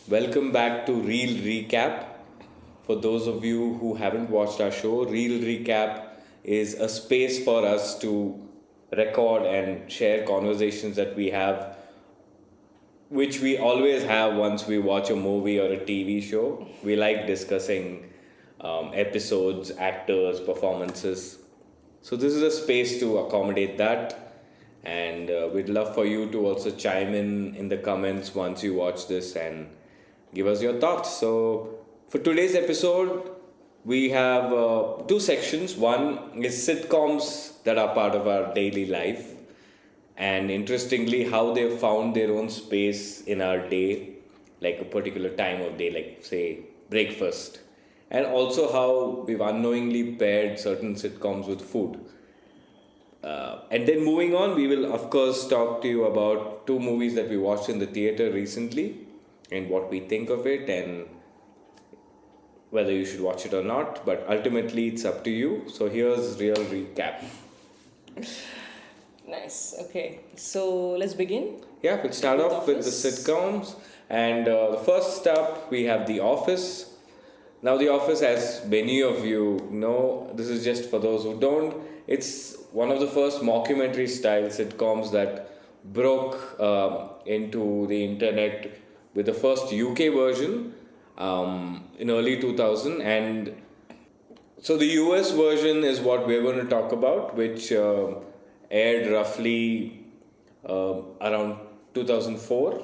Welcome back to Real Recap. For those of you who haven't watched our show, Real Recap is a space for us to record and share conversations that we have, which we always have once we watch a movie or a TV show. We like discussing episodes, actors, performances. So, this is a space to accommodate that. And we'd love for you to also chime in the comments once you watch this and give us your thoughts. So, for today's episode, we have two sections. One is sitcoms that are part of our daily life, and interestingly, how they've found their own space in our day, like a particular time of day, like say breakfast, and also how we've unknowingly paired certain sitcoms with food. And then moving on, we will of course talk to you about two movies that we watched in the theater recently and what we think of it and whether you should watch it or not. But ultimately, it's up to you. So here's real recap. Nice. Okay. So let's begin. Yeah, we'll start With off with the Office. sitcoms. And the first up, we have The Office. Now, The Office, as many of you know, this is just for those who don't, it's one of the first mockumentary style sitcoms that broke into the internet with the first UK version in early 2000. And so the US version is what we're going to talk about, which aired roughly around 2004,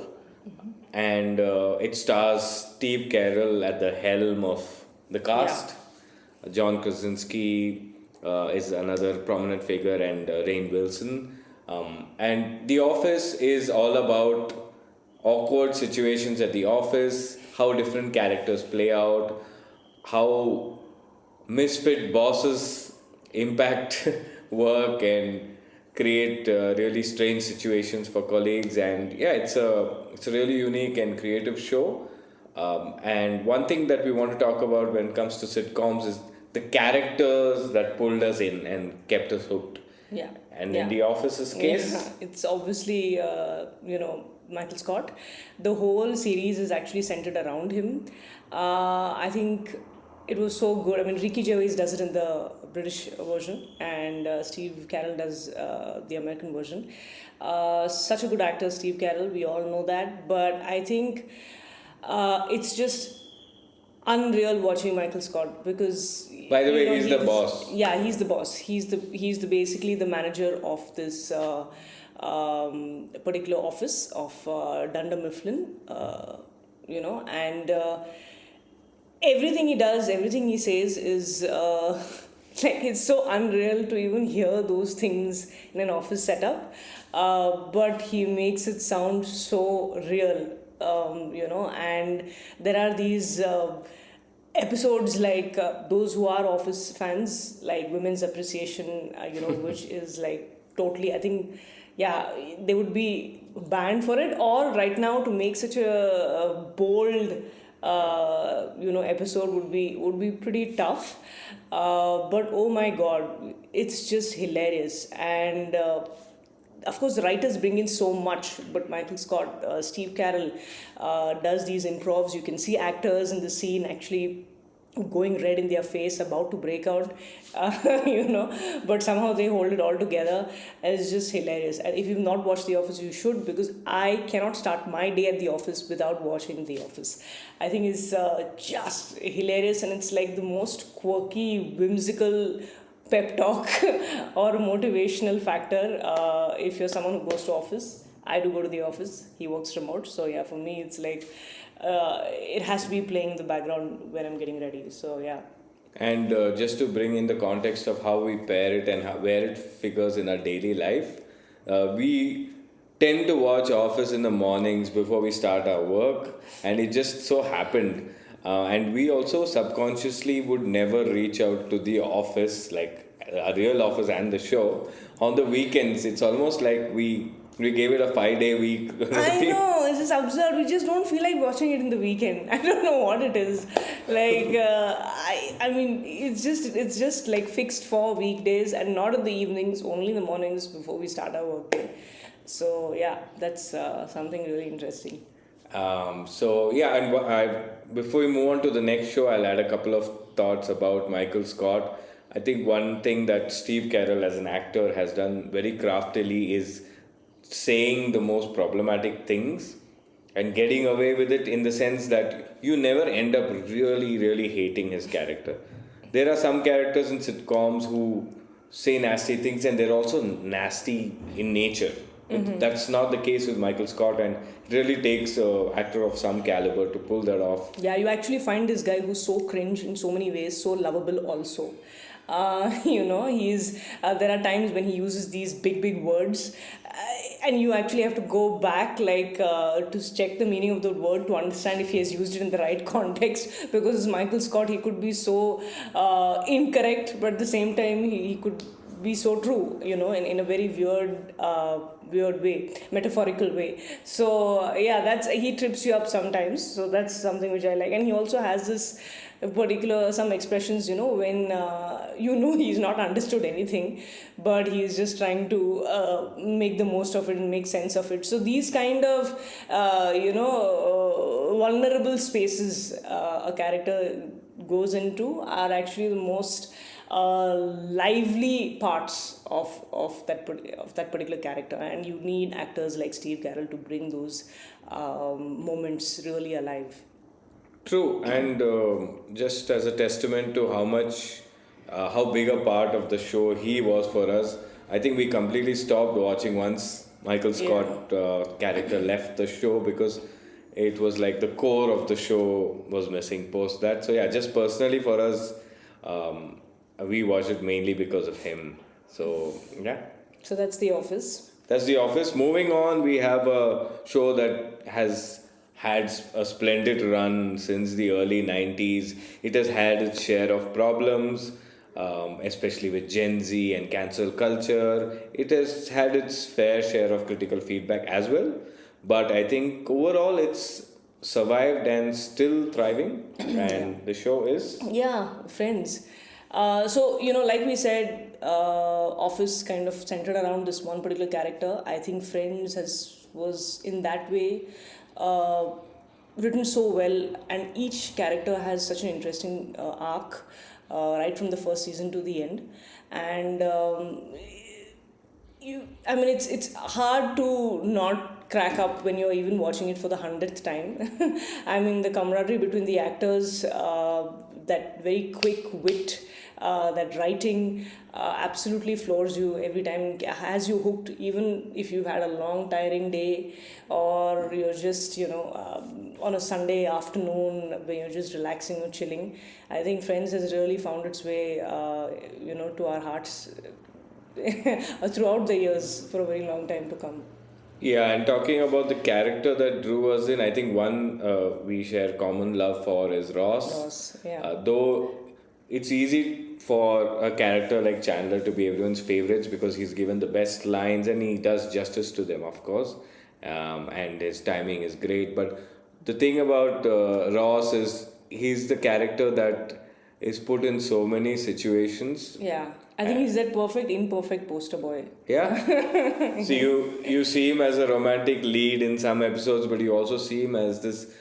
and it stars Steve Carell at the helm of the cast. John Krasinski is another prominent figure, and Rainn Wilson. And The Office is all about awkward situations at the office, how different characters play out, how misfit bosses impact work and create really strange situations for colleagues. And yeah, it's a really unique and creative show. And one thing that we want to talk about when it comes to sitcoms is the characters that pulled us in and kept us hooked. Yeah. And Yeah. in The Office's case, Yeah, it's obviously Michael Scott. The whole series is actually centered around him. I think it was so good. I mean, Ricky Gervais does it in the British version, and Steve Carell does the American version. Such a good actor, Steve Carell. We all know that, but I think it's just unreal watching Michael Scott because by the way, he's the boss. yeah, he's the boss. He's the basically the manager of this particular office of Dunder Mifflin. And everything he does, everything he says is like it's so unreal to even hear those things in an office setup. But he makes it sound so real. And there are these episodes like those who are office fans, like Women's Appreciation, which is like totally, I think, yeah, they would be banned for it. Or right now, to make such a bold, episode would be pretty tough. But oh my God, it's just hilarious. And of course, the writers bring in so much, but Michael Scott, Steve Carell does these improvs. You can see actors in the scene actually going red in their face, about to break out, but somehow they hold it all together. And it's just hilarious. And if you've not watched The Office, you should, because I cannot start my day at The Office without watching The Office. I think it's just hilarious, and it's like the most quirky, whimsical pep talk or motivational factor. If you're someone who goes to office, I do go to the office. He works remote, so yeah, for me it's like it has to be playing in the background when I'm getting ready. So yeah. And just to bring in the context of how we pair it and where it figures in our daily life, we tend to watch Office in the mornings before we start our work, and it just so happened. And we also subconsciously would never reach out to the office, like a real office and the show, on the weekends. It's almost like we gave it a 5 day week. I know, it's just absurd. We just don't feel like watching it in the weekend. I don't know what it is. Like, I mean, it's just like fixed for weekdays and not in the evenings, only in the mornings before we start our work day. So yeah, that's something really interesting. So yeah, and before we move on to the next show, I'll add a couple of thoughts about Michael Scott. I think one thing that Steve Carell as an actor has done very craftily is saying the most problematic things and getting away with it in the sense that you never end up really, really hating his character. There are some characters in sitcoms who say nasty things and they're also nasty in nature. That's not the case with Michael Scott, and it really takes an actor of some caliber to pull that off. Yeah, you actually find this guy who's so cringe in so many ways, so lovable also. He's there are times when he uses these big words, and you actually have to go back to check the meaning of the word to understand if he has used it in the right context. Because Michael Scott, he could be so incorrect, but at the same time he could be so true, in a very weird way, metaphorical way. So yeah, that's he trips you up sometimes. So that's something which I like. And he also has this particular some expressions, when he's not understood anything, but he's just trying to make the most of it and make sense of it. So these kind of vulnerable spaces a character goes into are actually the most lively parts of that particular character, and you need actors like Steve Carell to bring those moments really alive. True, and just as a testament to how big a part of the show he was for us, I think we completely stopped watching once Michael Scott character left the show because it was like the core of the show was missing post that. So yeah, just personally for us, we watched it mainly because of him. So yeah. So that's The Office. That's The Office. Moving on, we have a show that has had a splendid run since the early 90s. It has had its share of problems, especially with Gen Z and cancel culture. It has had its fair share of critical feedback as well. But I think overall it's survived and still thriving. And the show is. Yeah, Friends. So, like we said, Office kind of centered around this one particular character. I think Friends was in that way written so well, and each character has such an interesting arc right from the first season to the end. And it's hard to not crack up when you're even watching it for the 100th time. I mean, the camaraderie between the actors, that very quick wit, that writing absolutely floors you every time, has you hooked, even if you've had a long tiring day, or you're just on a Sunday afternoon when you're just relaxing or chilling. I think Friends has really found its way to our hearts throughout the years for a very long time to come. Yeah, and talking about the character that drew us in, I think one we share common love for is Ross. Ross, yeah. Though it's easy for a character like Chandler to be everyone's favorites because he's given the best lines and he does justice to them, of course. And his timing is great. But the thing about Ross is he's the character that is put in so many situations. Yeah, I think he's that perfect imperfect poster boy. Yeah. So you see him as a romantic lead in some episodes, but you also see him as this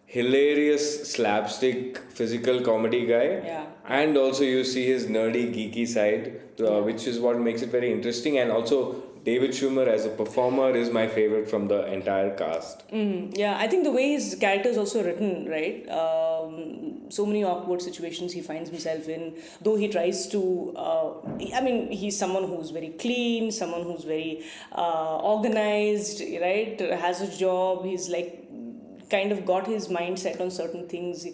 hilarious slapstick physical comedy guy. Yeah. And also you see his nerdy geeky side, which is what makes it very interesting. And also David Schwimmer as a performer is my favorite from the entire cast. Yeah, I think the way his character is also written, right? So many awkward situations he finds himself in, though he tries to. He's someone who's very clean, someone who's very organized, right? Has a job. He's like kind of got his mind set on certain things.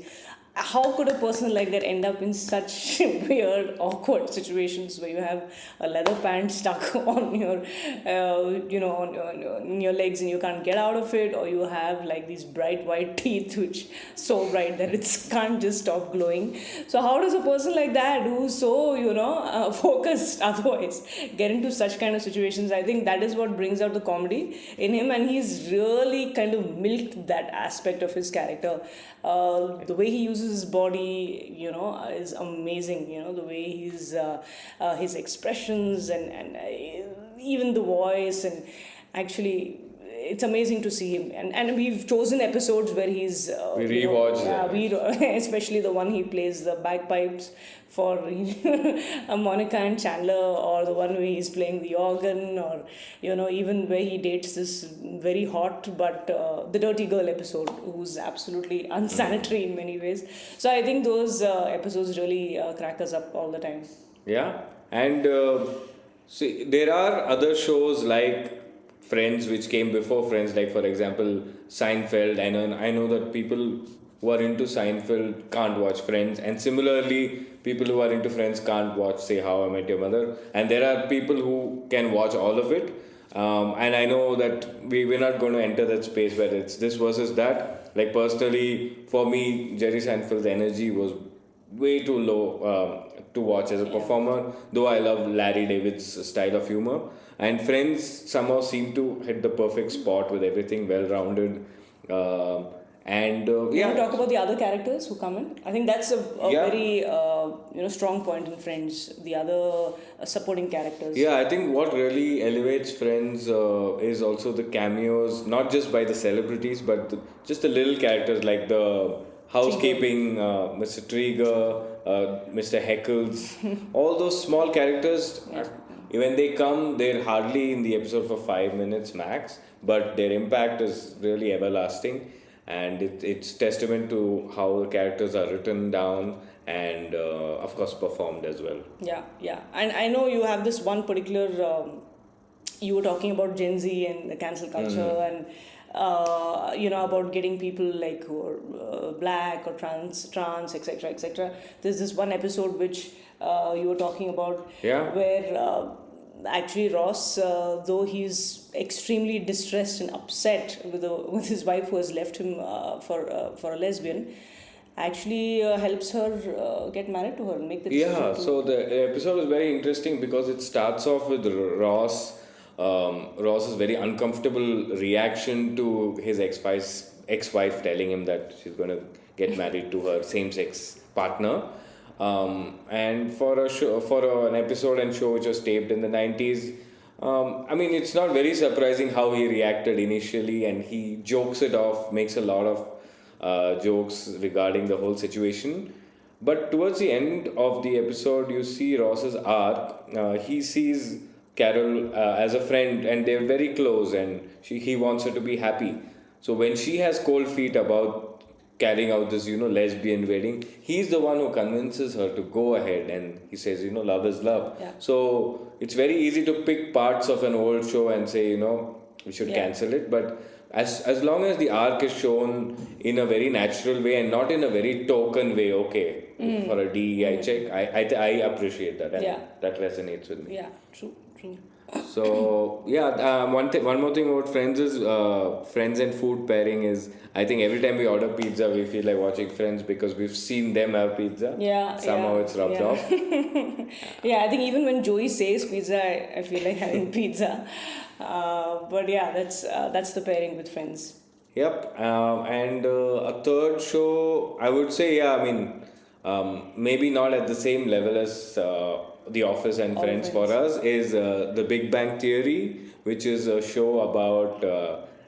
How could a person like that end up in such weird, awkward situations where you have a leather pant stuck on your, on your legs and you can't get out of it, or you have like these bright white teeth which so bright that it can't just stop glowing. So how does a person like that, who's so focused otherwise, get into such kind of situations? I think that is what brings out the comedy in him, and he's really kind of milked that aspect of his character. The way he uses his body, is amazing. The way his expressions and even the voice, and actually it's amazing to see him, and we've chosen episodes where he's We rewatch them. especially the one he plays the bagpipes for Monica and Chandler, or the one where he's playing the organ, or even where he dates this very hot but the dirty girl episode, who's absolutely unsanitary in many ways. So I think those episodes really crack us up all the time. Yeah, and see, there are other shows like Friends, which came before Friends, like for example Seinfeld. I know that people who are into Seinfeld can't watch Friends, and similarly, people who are into Friends can't watch, say, How I Met Your Mother. And there are people who can watch all of it. And I know that we're not going to enter that space where it's this versus that. Like personally, for me, Jerry Seinfeld's energy was way too low to watch as a performer, though I love Larry David's style of humor. And Friends somehow seemed to hit the perfect spot with everything well rounded. And You yeah, want to talk about the other characters who come in? I think that's a Yeah. very strong point in Friends. The other supporting characters. yeah, I think what really elevates Friends is also the cameos, not just by the celebrities, but just the little characters like the housekeeping, Mr. Trigger, Mr. Heckles, all those small characters. When they come, they're hardly in the episode for 5 minutes max, but their impact is really everlasting, and it's testament to how the characters are written down and, of course, performed as well. Yeah. And I know you have this one particular. You were talking about Gen Z and the cancel culture, and about getting people like who are black or trans, etc. There's this one episode which you were talking about, Yeah. where actually Ross, though he's extremely distressed and upset with his wife who has left him for a lesbian, actually helps her get married to her and make the decision. Yeah, so the episode is very interesting because it starts off with Ross's very uncomfortable reaction to his ex-wife telling him that she's going to get married to her same-sex partner. And for an episode and show which was taped in the 90s, I mean, it's not very surprising how he reacted initially, and he jokes it off, makes a lot of jokes regarding the whole situation. But towards the end of the episode, you see Ross's arc. He sees Carol as a friend, and they're very close, and he wants her to be happy. So when she has cold feet about carrying out this, lesbian wedding, he's the one who convinces her to go ahead, and he says, love is love. Yeah. So it's very easy to pick parts of an old show and say, we should Yeah. cancel it, but as long as the arc is shown in a very natural way and not in a very token way, for a DEI check, I appreciate that, and Yeah. that resonates with me. Yeah, true. So one more thing about Friends is Friends and food pairing is, I think every time we order pizza we feel like watching Friends because we've seen them have pizza. Yeah. Somehow it's rubbed off. Yeah, I think even when Joey says pizza, I feel like having pizza. But yeah, that's the pairing with Friends. Yep. And a third show, I would say, maybe not at the same level as The Office and All Friends Friends. for us, is The Big Bang Theory, which is a show about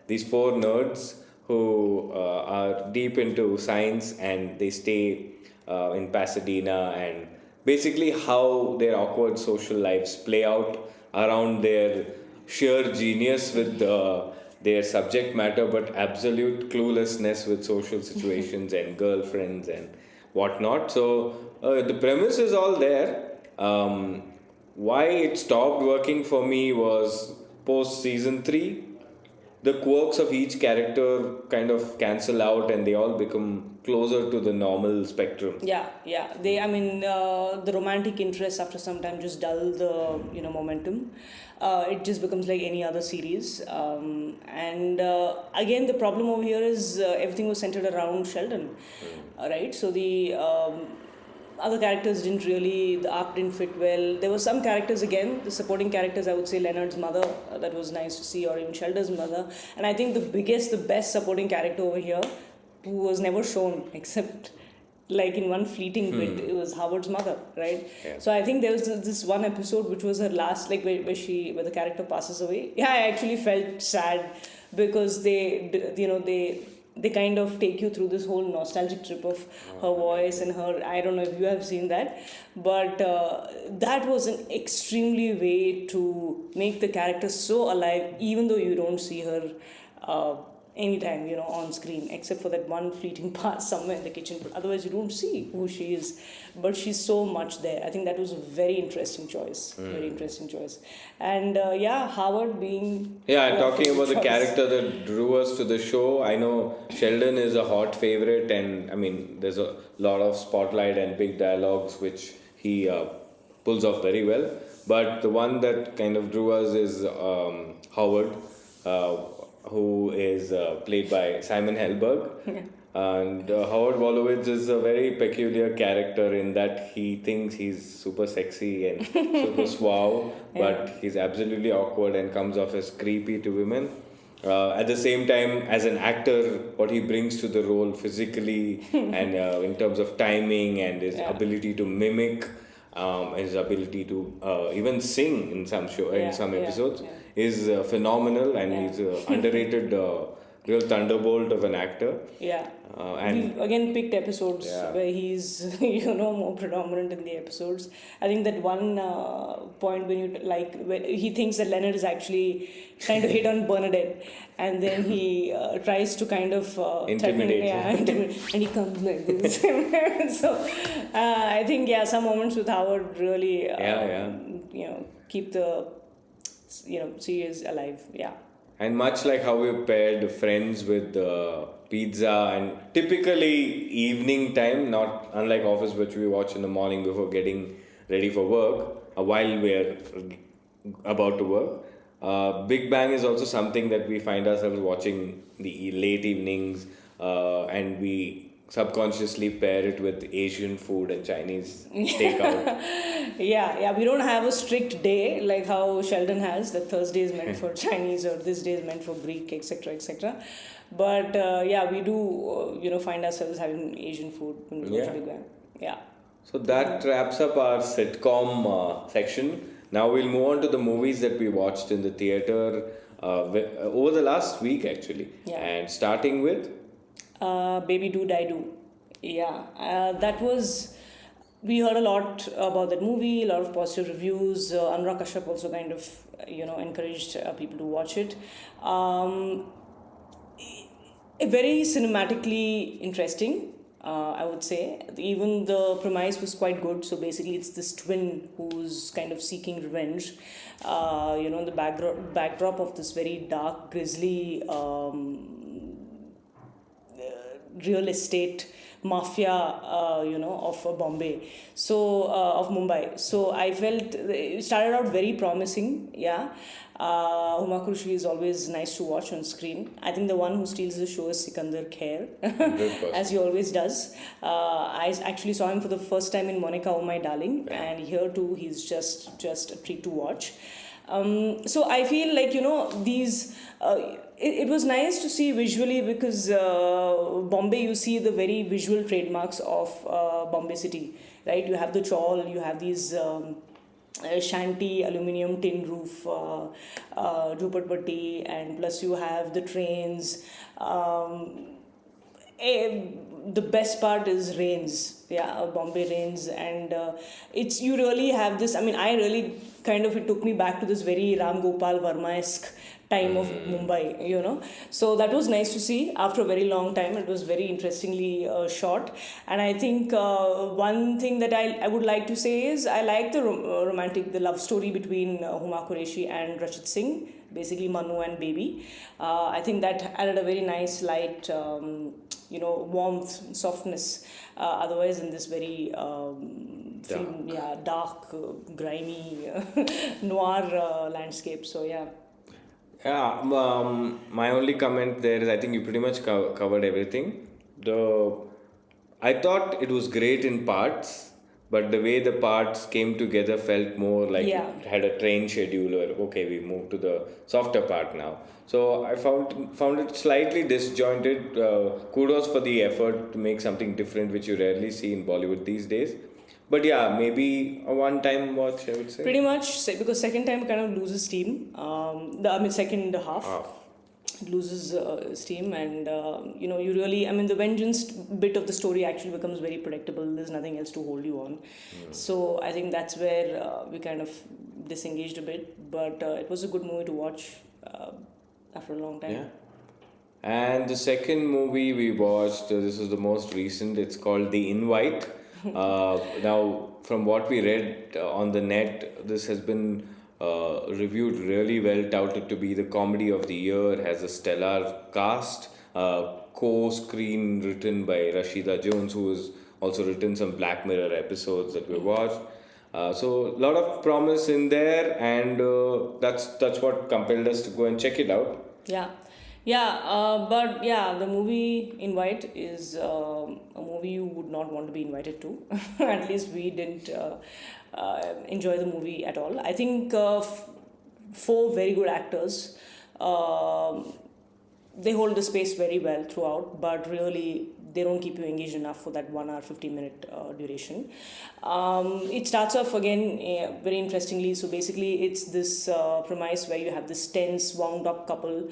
these four nerds who are deep into science, and they stay in Pasadena, and basically how their awkward social lives play out around their sheer genius with their subject matter, but absolute cluelessness with social situations and girlfriends and whatnot. So the premise is all there. Why it stopped working for me was post season 3. The quirks of each character kind of cancel out, and they all become closer to the normal spectrum. Yeah. The romantic interest after some time just dull the momentum. It just becomes like any other series. And again, the problem over here is everything was centered around Sheldon, right? So the other characters the arc didn't fit well. There were some characters, again, the supporting characters, I would say Leonard's mother, that was nice to see, or even Sheldon's mother. And I think the best supporting character over here, who was never shown except like in one fleeting bit, it was Howard's mother, right? Yeah. So I think there was this one episode which was her last, like where the character passes away. Yeah, I actually felt sad because they kind of take you through this whole nostalgic trip of her voice and her. I don't know if you have seen that, but that was an extremely way to make the character so alive, even though you don't see her anytime, on screen, except for that one fleeting pass somewhere in the kitchen. But otherwise, you don't see who she is. But she's so much there. I think that was a very interesting choice. Very interesting choice. And Howard being. Yeah, your talking about favorite the choice. character that drew us to the show, I know Sheldon is a hot favorite, and I mean, there's a lot of spotlight and big dialogues which he pulls off very well. But the one that kind of drew us is Howard, uh, who is played by Simon Helberg. And Howard Wolowitz is a very peculiar character in that he thinks he's super sexy and super suave, but he's absolutely awkward and comes off as creepy to women. At the same time, as an actor, what he brings to the role physically and in terms of timing and his ability to mimic, his ability to even sing in some in some episodes is phenomenal, and he's an underrated real thunderbolt of an actor. Yeah. And We've again picked episodes Yeah. where he's, more predominant in the episodes. I think that one point when he thinks that Leonard is actually trying to hit on Bernadette, and then he tries to kind of Intimidate. and he comes like this. So I think some moments with Howard really keep the series alive. Yeah. And much like how we paired Friends with pizza, and typically evening time, not unlike Office, which we watch in the morning before getting ready for work, while we're about to work. Big Bang is also something that we find ourselves watching the late evenings, and we subconsciously pair it with Asian food and Chinese takeout. Yeah, we don't have a strict day like how Sheldon has, that Thursday is meant for Chinese or this day is meant for Greek, etc., etc. But we do, find ourselves having Asian food when we watch Yeah. Big Bang. Yeah. So that wraps up our sitcom section. Now we'll move on to the movies that we watched in the theater over the last week, actually. Yeah. And starting with Baby Do Die Do. Yeah, that was. We heard a lot about that movie, a lot of positive reviews. Anurag Kashyap also kind of, encouraged people to watch it. Very cinematically interesting, I would say. Even the premise was quite good. So basically, it's this twin who's kind of seeking revenge. In the backdrop of this very dark, grisly real estate mafia, of Bombay. So of Mumbai. So I felt it started out very promising. Yeah. Huma Kurushi is always nice to watch on screen. I think the one who steals the show is Sikandar Khair, 100%. as he always does. I actually saw him for the first time in Monica, Oh My Darling, and here too he's just a treat to watch. So I feel like these. It was nice to see visually because Bombay, you see the very visual trademarks of Bombay city, right? You have the chawl, you have these shanty aluminium tin roof, Jhupatpatti, and plus you have the trains. The best part is rains. Bombay rains, and it's you really have this. I mean, I really it took me back to this very Ram Gopal Verma-esque time of Mumbai, So that was nice to see after a very long time. It was very interestingly shot. And I think one thing that I would like to say is I like the the love story between Huma Qureshi and Rachit Singh, basically Manu and Baby. I think that added a very nice light, warmth, softness. Otherwise, in this very dark, grimy, noir landscape. So, yeah. Yeah, my only comment there is I think you pretty much covered everything. I thought it was great in parts, but the way the parts came together felt more like it had a train schedule where, okay, we move to the softer part now. So I found it slightly disjointed. Kudos for the effort to make something different, which you rarely see in Bollywood these days. But yeah, maybe a one-time watch, I would say. Pretty much, because second time kind of loses steam. Second half. loses steam, and you really, I mean, the vengeance bit of the story actually becomes very predictable. There's nothing else to hold you on. So I think that's where we kind of disengaged a bit, but it was a good movie to watch after a long time. Yeah. And the second movie we watched, this is the most recent, it's called The Invite. Now, from what we read on the net, this has been reviewed really well, touted to be the comedy of the year, has a stellar cast, co-screen written by Rashida Jones, who has also written some Black Mirror episodes that we watched. So a lot of promise in there, and that's what compelled us to go and check it out. Yeah, yeah, but yeah, the movie Invite is a movie you would not want to be invited to. At least we didn't enjoy the movie at all. I think four very good actors. They hold the space very well throughout, but really they don't keep you engaged enough for that 1 hour 50-minute duration. It starts off again very interestingly. So basically, it's this premise where you have this tense, wound up couple,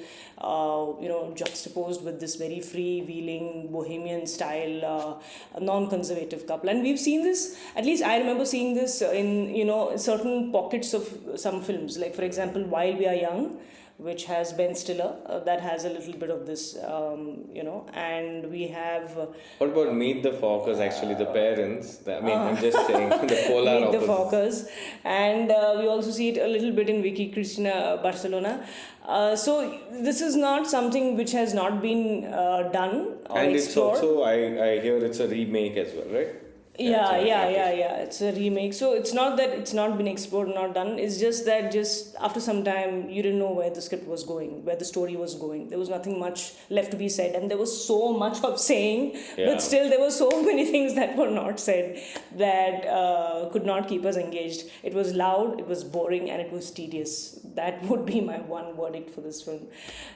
juxtaposed with this very freewheeling bohemian style, non-conservative couple. And we've seen this. At least I remember seeing this in certain pockets of some films. Like for example, While We Are Young, which has Ben Stiller, that has a little bit of this, and we have What about Meet the Fockers, actually, the parents? I mean, I'm just saying the polar Meet the opposites. Fockers, and we also see it a little bit in Vicky Cristina Barcelona. So this is not something which has not been done or And it's explored. also, I hear it's a remake as well, right? Yeah. It's a remake. So it's not that it's not been explored, not done. It's just that just after some time, you didn't know where the script was going, where the story was going. There was nothing much left to be said, and there was so much of saying, Yeah. but still there were so many things that were not said that could not keep us engaged. It was loud, it was boring, and it was tedious. That would be my one verdict for this film.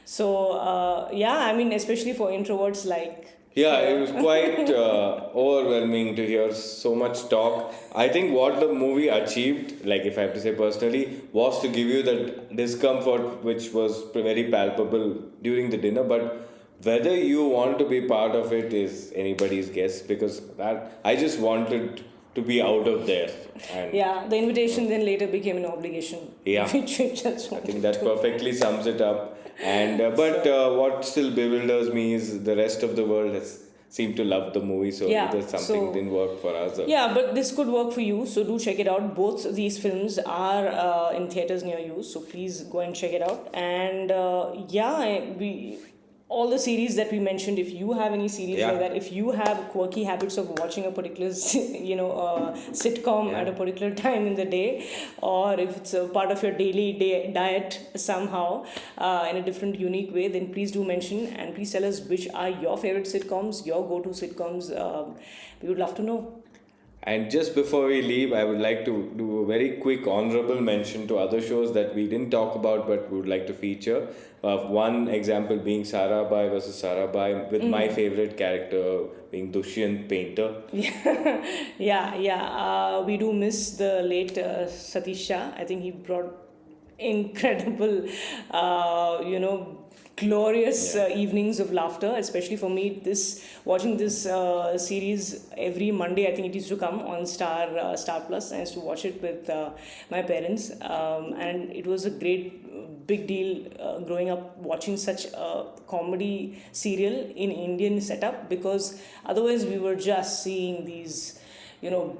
So I mean, especially for introverts like. Yeah, it was quite overwhelming to hear so much talk. I think what the movie achieved, like if I have to say personally, was to give you that discomfort which was very palpable during the dinner. But whether you want to be part of it is anybody's guess, because that I just wanted to be out of there. And Yeah, the invitation then later became an obligation. Yeah. Which we just I wanted think that to. perfectly sums it up. And what still bewilders me is the rest of the world has seemed to love the movie, so Yeah, either something so- didn't work for us. Or, Yeah, but this could work for you, so do check it out. Both these films are in theaters near you, so please go and check it out. And we all the series that we mentioned. If you have any series Yeah. like that, if you have quirky habits of watching a particular sitcom Yeah. at a particular time in the day, or if it's a part of your daily diet somehow in a different unique way, then please do mention, and please tell us which are your favorite sitcoms, your go-to sitcoms. We would love to know. And just before we leave, I would like to do a very quick honorable mention to other shows that we didn't talk about but would like to feature. One example being Sarabhai versus Sarabhai, with my favorite character being Dushyant Painter. We do miss the late Satish Shah. I think he brought incredible, glorious evenings of laughter. Especially for me, watching this series every Monday. I think it used to come on Star Plus. I used to watch it with my parents, and it was a great big deal growing up watching such a comedy serial in Indian setup, because otherwise we were just seeing these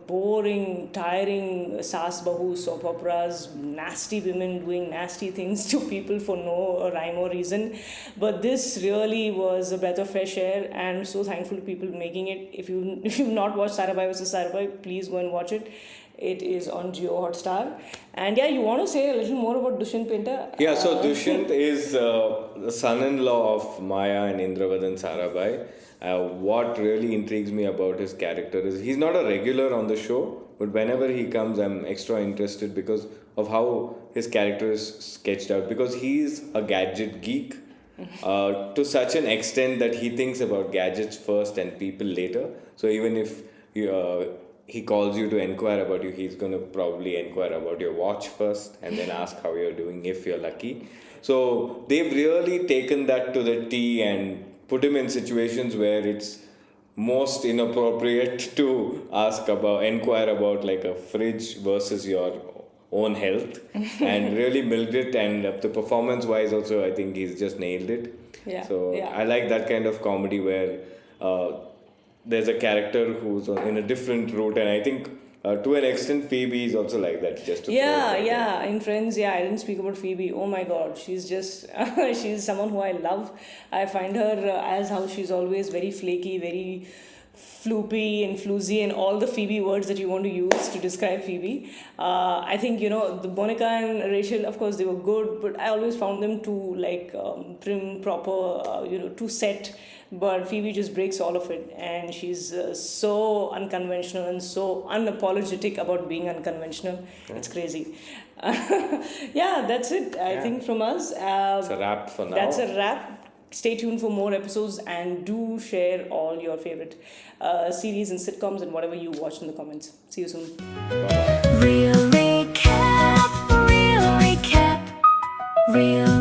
boring, tiring Saas Bahu soap operas, nasty women doing nasty things to people for no rhyme or reason. But this really was a breath of fresh air, and I'm so thankful to people making it. If you've not watched Sarabhai vs. Sarabhai, please go and watch it. It is on Jio Hotstar. And you want to say a little more about Dushyant Painter? Yeah, so Dushyant is the son-in-law of Maya and Indravadan Sarabhai. What really intrigues me about his character is he's not a regular on the show, but whenever he comes, I'm extra interested because of how his character is sketched out. Because he's a gadget geek to such an extent that he thinks about gadgets first and people later. So even if he calls you to inquire about you, he's going to probably inquire about your watch first and then ask how you're doing if you're lucky. So they've really taken that to the T and put him in situations where it's most inappropriate to inquire about like a fridge versus your own health, and really milked it. And the performance wise, also, I think he's just nailed it. Yeah, So yeah. I like that kind of comedy where there's a character who's in a different route, and I think to an extent Phoebe is also like that. Just to throw it Yeah, out there. yeah. In Friends, yeah, I didn't speak about Phoebe. Oh my God, she's just she's someone who I love. I find her as how she's always very flaky, very floopy and floozy, and all the Phoebe words that you want to use to describe Phoebe. I think the Monica and Rachel, of course, they were good, but I always found them too like prim, proper, too set. But Phoebe just breaks all of it, and she's so unconventional and so unapologetic about being unconventional. It's crazy. Yeah, that's it. I think from us. It's a wrap for now. That's a wrap. Stay tuned for more episodes and do share all your favorite series and sitcoms and whatever you watch in the comments. See you soon. Bye-bye. Real recap, real recap, real